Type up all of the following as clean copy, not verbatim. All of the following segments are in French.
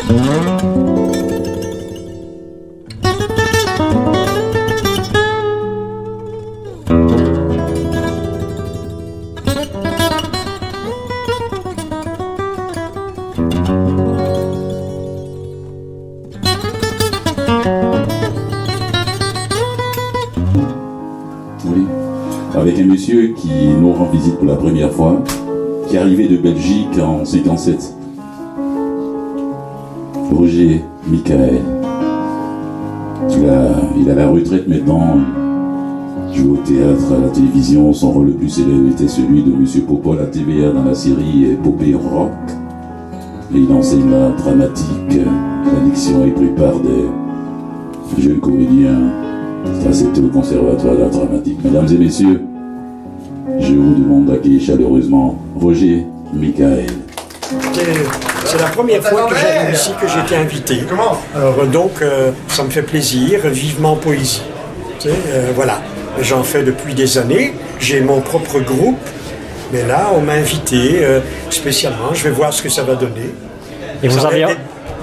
Oui, avec un monsieur qui nous rend visite pour la première fois, qui est arrivé de Belgique en 57. Roger Michael. Il a la retraite maintenant. Il joue au théâtre, à la télévision. Son rôle le plus célèbre était celui de Monsieur Popo à la TVA dans la série Épopée Rock. Et il enseigne la dramatique, la diction et prépare des jeunes comédiens acceptés au conservatoire de la dramatique. Mesdames et messieurs, je vous demande d'accueillir chaleureusement Roger Michael. C'est la première fois que j'arrive ici, que j'ai été invité. Alors donc, ça me fait plaisir, vivement poésie. Voilà, j'en fais depuis des années, j'ai mon propre groupe, mais là, on m'a invité spécialement, je vais voir ce que ça va donner. Et vous avez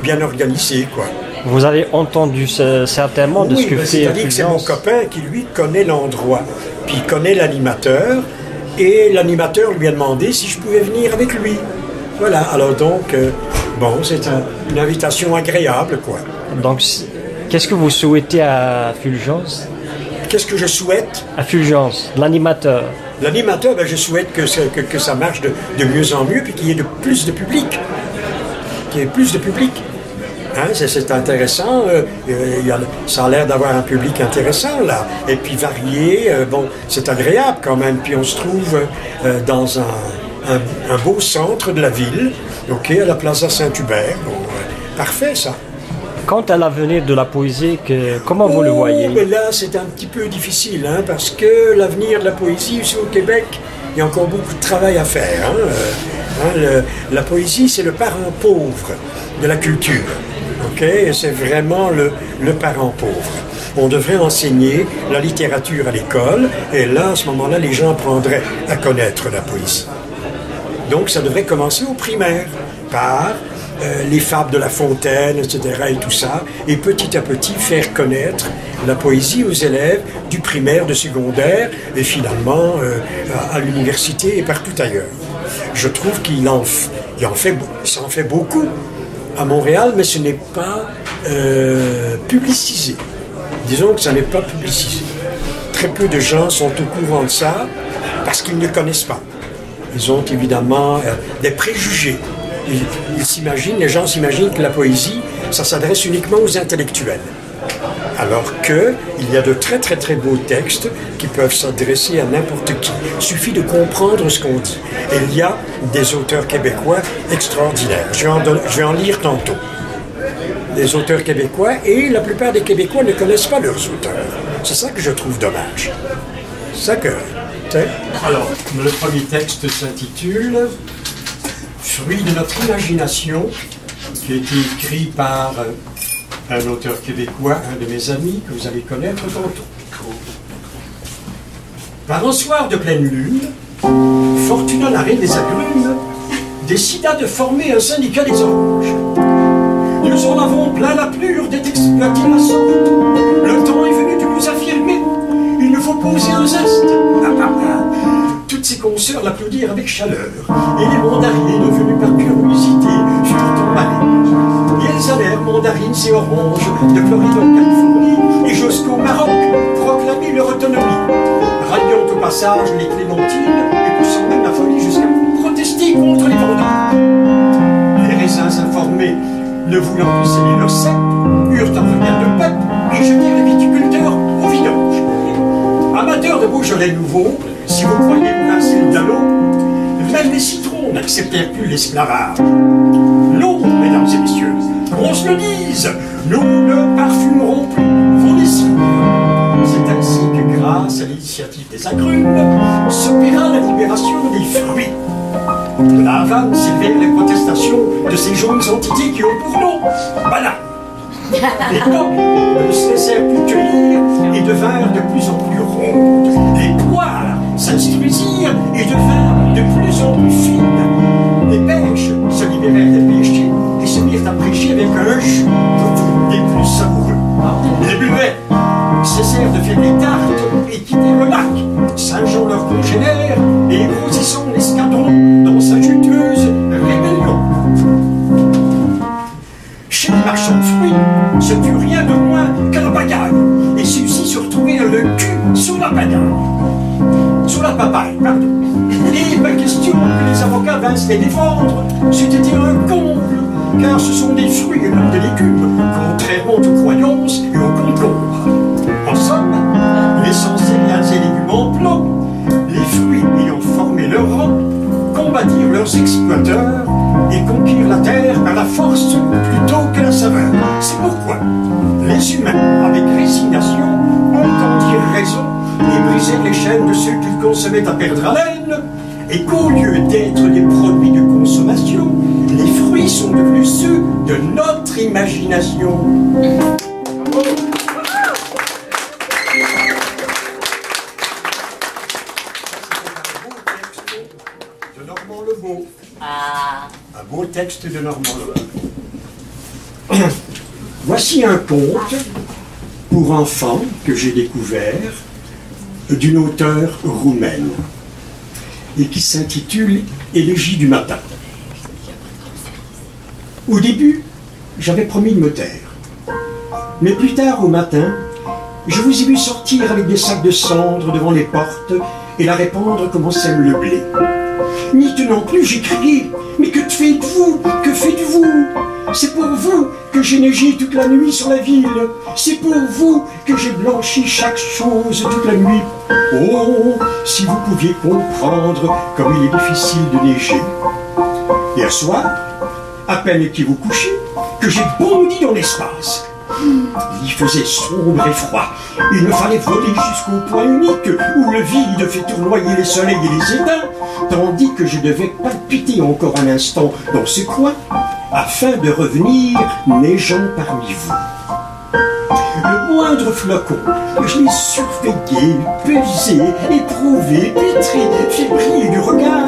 bien organisé, quoi. Vous avez entendu certainement de ce que fait c'est-à-dire que c'est mon copain qui, lui, connaît l'endroit, puis il connaît l'animateur, et l'animateur lui a demandé si je pouvais venir avec lui. Voilà, alors donc, bon, c'est une invitation agréable, quoi. Donc, qu'est-ce que vous souhaitez à Fulgence? Qu'est-ce que je souhaite? À Fulgence, l'animateur. L'animateur, ben, je souhaite que ça marche de mieux en mieux, puis qu'il y ait plus de public. Qu'il y ait plus de public. Hein, c'est intéressant, ça a l'air d'avoir un public intéressant là, et puis varié, bon, c'est agréable quand même, puis on se trouve dans un beau centre de la ville, ok, à la Plaza Saint-Hubert, bon, parfait ça. Quant à l'avenir de la poésie, comment vous le voyez? Mais là c'est un petit peu difficile, hein, parce que l'avenir de la poésie ici au Québec, il y a encore beaucoup de travail à faire. La poésie c'est le parent pauvre de la culture. Okay, c'est vraiment le parent pauvre. On devrait enseigner la littérature à l'école, et là, à ce moment-là, les gens apprendraient à connaître la poésie. Donc, ça devrait commencer au primaire, par les fables de La Fontaine, etc., et tout ça, et petit à petit faire connaître la poésie aux élèves du primaire, de secondaire, et finalement à l'université et partout ailleurs. Je trouve qu'il en fait beaucoup à Montréal, mais ce n'est pas publicisé. Disons que ça n'est pas publicisé. Très peu de gens sont au courant de ça parce qu'ils ne connaissent pas. Ils ont évidemment des préjugés. Les gens s'imaginent que la poésie, ça s'adresse uniquement aux intellectuels. Alors qu'il y a de très très très beaux textes qui peuvent s'adresser à n'importe qui. Il suffit de comprendre ce qu'on dit. Et il y a des auteurs québécois extraordinaires. Je vais en lire tantôt. Des auteurs québécois, et la plupart des Québécois ne connaissent pas leurs auteurs. C'est ça que je trouve dommage. C'est ça que... Alors, le premier texte s'intitule « Fruit de notre imagination », qui a été écrit par un auteur québécois, un de mes amis, que vous allez connaître tantôt. Par un soir de pleine lune, Fortuna, la reine des agrumes, décida de former un syndicat des oranges. Nous en avons plein la plure d'être exploités la sorte. Le temps est venu de nous affirmer. Il nous faut poser un zeste. Toutes ses consoeurs l'applaudirent avec chaleur, et les mandarines, devenues par curiosité, furent emballées. Et elles allèrent, mandarines et oranges, de Floride en Californie et jusqu'au Maroc, proclamer leur autonomie. Ralliant au passage les clémentines, et poussant même la folie jusqu'à protester contre les vendanges. Les raisins informés, ne voulant plus sceller leur cep, eurent un regard de peuple et jetèrent les viticulteurs au vidange. Amateurs de Beaujolais nouveau, si vous croyez vous rincer le dallo, même les citrons n'acceptèrent plus l'esclavage. Non, mesdames et messieurs, qu'on se le dise, nous ne parfumerons plus vos lessives. C'est ainsi que, grâce à l'initiative des agrumes, s'opéra la libération des fruits. De la Havane s'élevèrent les protestations de ces jaunes entités qui ont pour nom bananes. Les coques ne se laissèrent plus cueillir et devinrent de plus en plus rondes. Les poires s'instruisirent et devinrent de plus en plus fines. Les pêches se libérèrent des péchés et se mirent à prêcher avec un et grossissant l'escadron dans sa juteuse rébellion. Chez les marchands de fruits, ce fut rien de moins qu'à la bagaille, et ceux-ci se retrouvèrent le cul sur la bagaille. Sur la papaye, pardon. Et pas question que les avocats vinssent les défendre, c'était un comble, car ce sont des fruits et non des légumes, contrairement aux croyances et aux complots. En somme, l'essentiel et légumes en plan, les fruits ayant formé leur rang, combattirent leurs exploiteurs et conquirent la terre par la force plutôt que la saveur. C'est pourquoi les humains, avec résignation, entendirent raison et brisèrent les chaînes de ceux qu'ils consommaient à perdre haleine, et qu'au lieu d'être des produits de consommation, les fruits sont devenus ceux de notre imagination. Un beau texte de Normand Lebeau. Voici un conte pour enfants que j'ai découvert d'une auteure roumaine et qui s'intitule Élégie du matin. Au début, j'avais promis de me taire. Mais plus tard au matin, je vous ai vu sortir avec des sacs de cendres devant les portes et la répandre comme on sème le blé. N'y tenant plus, j'ai crié « Mais que faites-vous? Que faites-vous? C'est pour vous que j'ai neigé toute la nuit sur la ville. C'est pour vous que j'ai blanchi chaque chose toute la nuit. Oh, si vous pouviez comprendre comme il est difficile de neiger. Hier soir, à peine étiez-vous couché, que j'ai bondi dans l'espace. Il y faisait sombre et froid. Il me fallait voler jusqu'au point unique où le vide fait tournoyer les soleils et les étains, tandis que je devais palpiter encore un instant dans ce coin afin de revenir neigeant parmi vous. Le moindre flocon, je l'ai surveillé, pesé, éprouvé, pétré, fait briller du regard.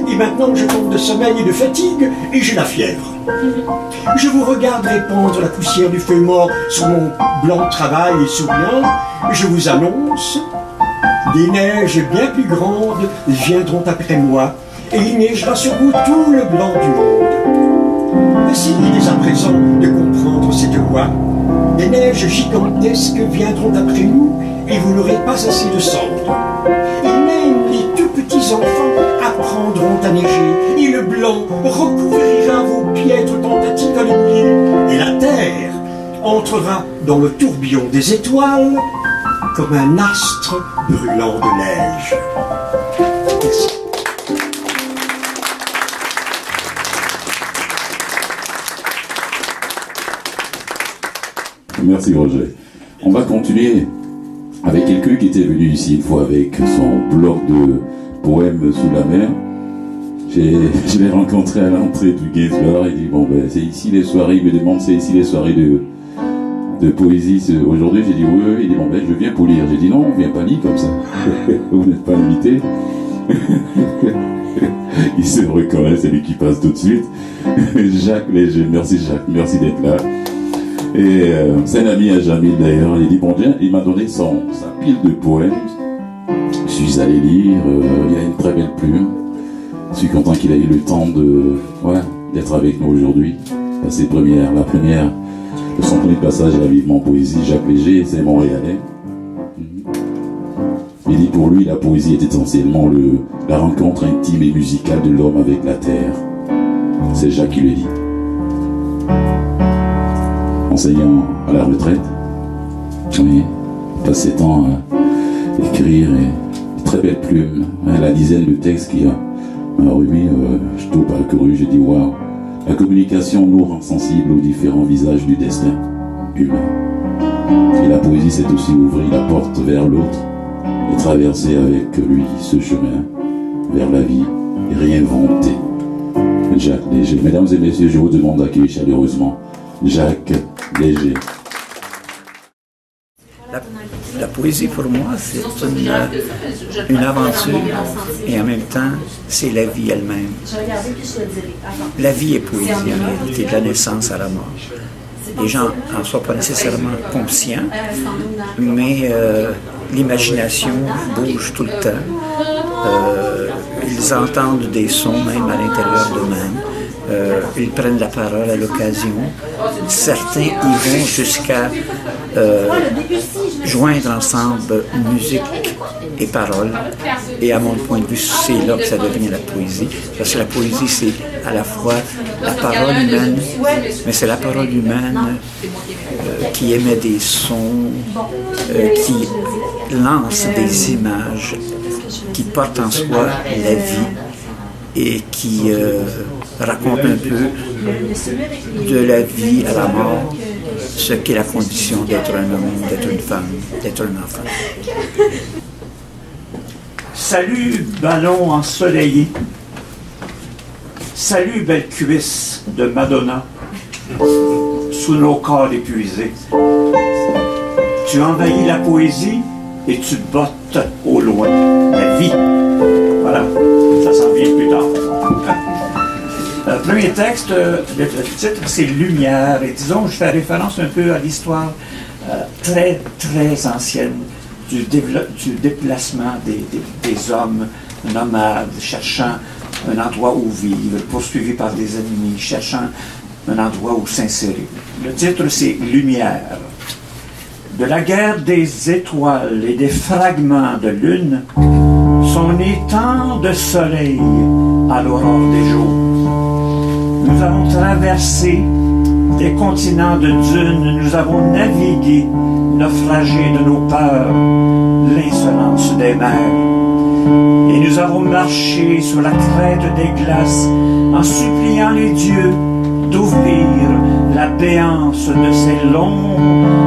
Et maintenant je tombe de sommeil et de fatigue et j'ai la fièvre. Je vous regarde répandre la poussière du feu mort sur mon blanc travail et souriant. Je vous annonce, des neiges bien plus grandes viendront après moi et il neigera sur vous tout le blanc du monde. Essayez dès à présent de comprendre cette loi. Des neiges gigantesques viendront après nous et vous n'aurez pas assez de cendres. Et même les tout petits enfants apprendront à neiger et le blanc recouvrira vos piètres tentatives à les nier et la terre entrera dans le tourbillon des étoiles comme un astre brûlant de neige. Merci. Merci Roger. On va continuer avec quelqu'un qui était venu ici une fois avec son bloc de poèmes sous la mer. Je l'ai rencontré à l'entrée du Gainsbourg. Il dit bon ben c'est ici les soirées. Il me demande c'est ici les soirées de poésie aujourd'hui. J'ai dit oui. Il dit bon ben je viens pour lire. J'ai dit non, on vient pas lire comme ça. Vous n'êtes pas invité. Il se reconnaît, c'est lui qui passe tout de suite. Jacques Léger, merci Jacques, merci d'être là. Et c'est un ami à Jamil d'ailleurs. Il dit bon bien, il m'a donné sa pile de poèmes. Je suis allé lire. Il a une très belle plume. Je suis content qu'il ait eu le temps d'être avec nous aujourd'hui. La première, son premier passage à la Vivement Poésie, Jacques Léger, c'est Montréalais. Il dit pour lui, la poésie est essentiellement la rencontre intime et musicale de l'homme avec la terre. C'est Jacques qui le dit. Enseignant à la retraite, oui, passe ses temps à écrire et très belle plume. La dizaine de textes qu'il a remis, je t'ai parcouru, j'ai dit waouh, la communication nous rend sensibles aux différents visages du destin humain. Et la poésie, c'est aussi ouvrir la porte vers l'autre et traverser avec lui ce chemin vers la vie et réinventer. Jacques Léger. Mesdames et messieurs, je vous demande d'accueillir chaleureusement Jacques Léger. La poésie pour moi, c'est une aventure et en même temps, c'est la vie elle-même. La vie est poésie en réalité, de la naissance à la mort. Les gens n'en sont pas nécessairement conscients, mais l'imagination bouge tout le temps. ils entendent des sons même à l'intérieur d'eux-mêmes. Ils prennent la parole à l'occasion. Certains y vont jusqu'à joindre ensemble musique et parole. Et à mon point de vue, c'est là que ça devient la poésie. Parce que la poésie, c'est à la fois la parole humaine, mais c'est la parole humaine qui émet des sons, qui lance des images, qui porte en soi la vie et qui raconte un peu de la vie à la mort, ce qu'est la condition d'être un homme, d'être une femme, d'être un enfant. Salut, ballon ensoleillé. Salut, belle cuisse de Madonna, sous nos corps épuisés. Tu envahis la poésie et tu bottes au loin la vie. Voilà, ça s'en vient plus tard. Premier texte, le titre c'est Lumière, et disons, je fais référence un peu à l'histoire très ancienne du déplacement des hommes nomades, cherchant un endroit où vivre, poursuivis par des ennemis, cherchant un endroit où s'insérer. Le titre c'est Lumière. De la guerre des étoiles et des fragments de lune sont nés tant de soleil à l'aurore des jours. Nous avons traversé des continents de dunes, nous avons navigué, naufragé de nos peurs, l'insolence des mers. Et nous avons marché sur la crête des glaces en suppliant les dieux d'ouvrir la béance de ces longs,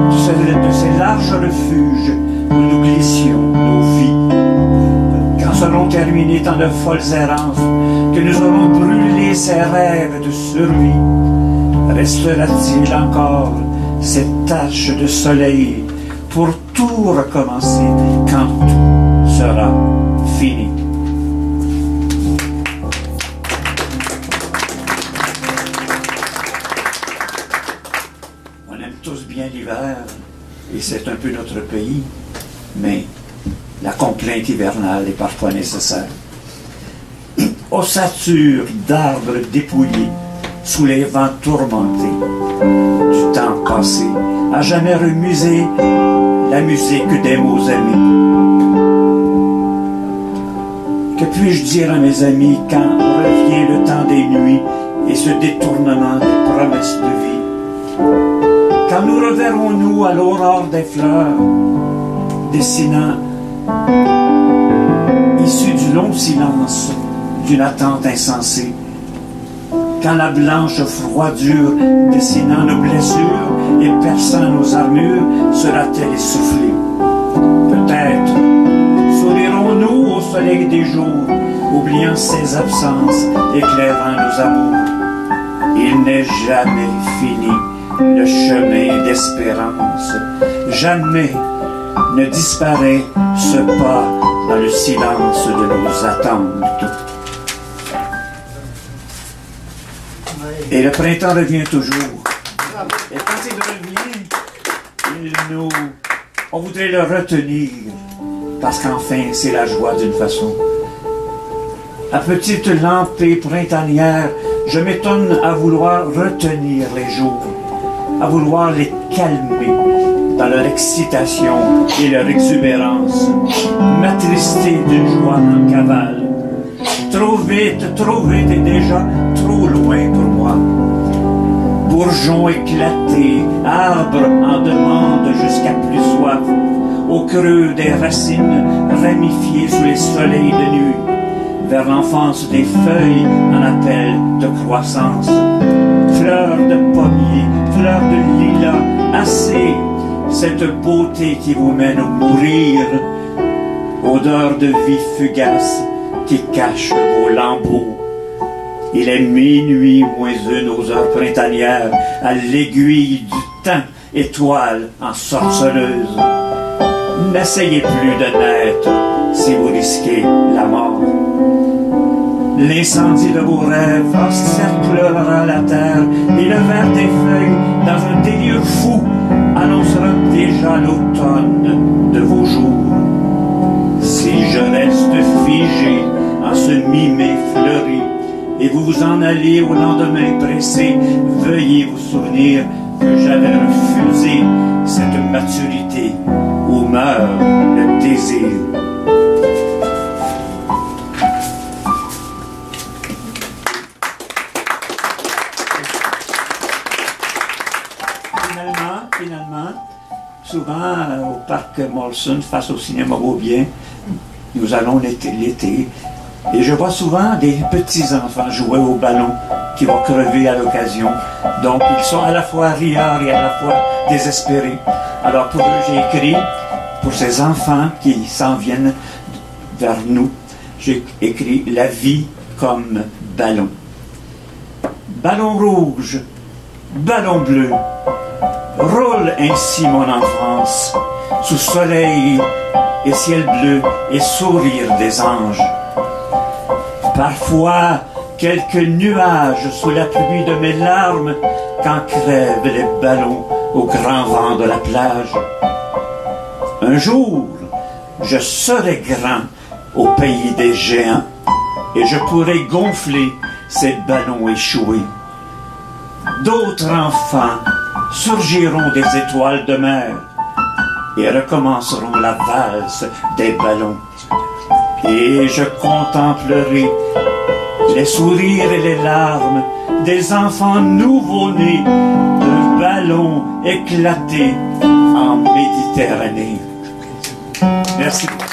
de ces larges refuges où nous glissions nos vies. Quand seront terminées tant de folles errances, que nous aurons brûlé ces rêves de survie, restera-t-il encore cette tache de soleil pour tout recommencer quand tout sera fini? On aime tous bien l'hiver, et c'est un peu notre pays, mais la complainte hivernale est parfois nécessaire. Ossature d'arbres dépouillés sous les vents tourmentés du temps passé, à jamais remuser la musique des mots amis. Que puis-je dire à mes amis quand revient le temps des nuits et ce détournement des promesses de vie? Quand nous reverrons-nous à l'aurore des fleurs, dessinant, issus du long silence d'une attente insensée? Quand la blanche froidure dessinant nos blessures et perçant nos armures sera-t-elle essoufflée? Peut-être sourirons-nous au soleil des jours, oubliant ses absences, éclairant nos amours. Il n'est jamais fini le chemin d'espérance, jamais ne disparaît ce pas dans le silence de nos attentes. Et le printemps revient toujours. Et quand il revient, on voudrait le retenir, parce qu'enfin c'est la joie d'une façon. À petite lampée printanière, je m'étonne à vouloir retenir les jours, à vouloir les calmer dans leur excitation et leur exubérance, m'attrister d'une joie en cavale. Trop vite et déjà trop loin pour moi. Bourgeons éclatés, arbres en demande jusqu'à plus soif, au creux des racines ramifiées sous les soleils de nuit, vers l'enfance des feuilles en appel de croissance. Fleurs de pommier, fleurs de lilas, assez cette beauté qui vous mène au mourir, odeur de vie fugace qui cache vos lambeaux. Il est minuit moins une aux heures printanières, à l'aiguille du temps, étoile en sorceleuse. N'essayez plus de naître si vous risquez la mort. L'incendie de vos rêves encerclera la terre et le vert des feuilles, dans un délire fou, annoncera déjà l'automne de vos jours. Si je reste figé en ce mi-mai fleuri, et vous vous en allez au lendemain pressé, veuillez vous souvenir que j'avais refusé cette maturité où meurt le désir. Finalement, souvent au parc Molson, face au cinéma Beaubien, nous allons l'été, et je vois souvent des petits-enfants jouer au ballon qui vont crever à l'occasion. Donc ils sont à la fois rieurs et à la fois désespérés. Alors pour eux, j'ai écrit, pour ces enfants qui s'en viennent vers nous, j'ai écrit « La vie comme ballon ». Ballon rouge, ballon bleu, roule ainsi mon enfance, sous soleil et ciel bleu et sourire des anges. Parfois, quelques nuages sous la pluie de mes larmes, quand crèvent les ballons au grand vent de la plage. Un jour, je serai grand au pays des géants, et je pourrai gonfler ces ballons échoués. D'autres enfants surgiront des étoiles de mer et recommenceront la valse des ballons. Et je contemplerai les sourires et les larmes des enfants nouveau-nés de ballons éclatés en Méditerranée. Merci beaucoup.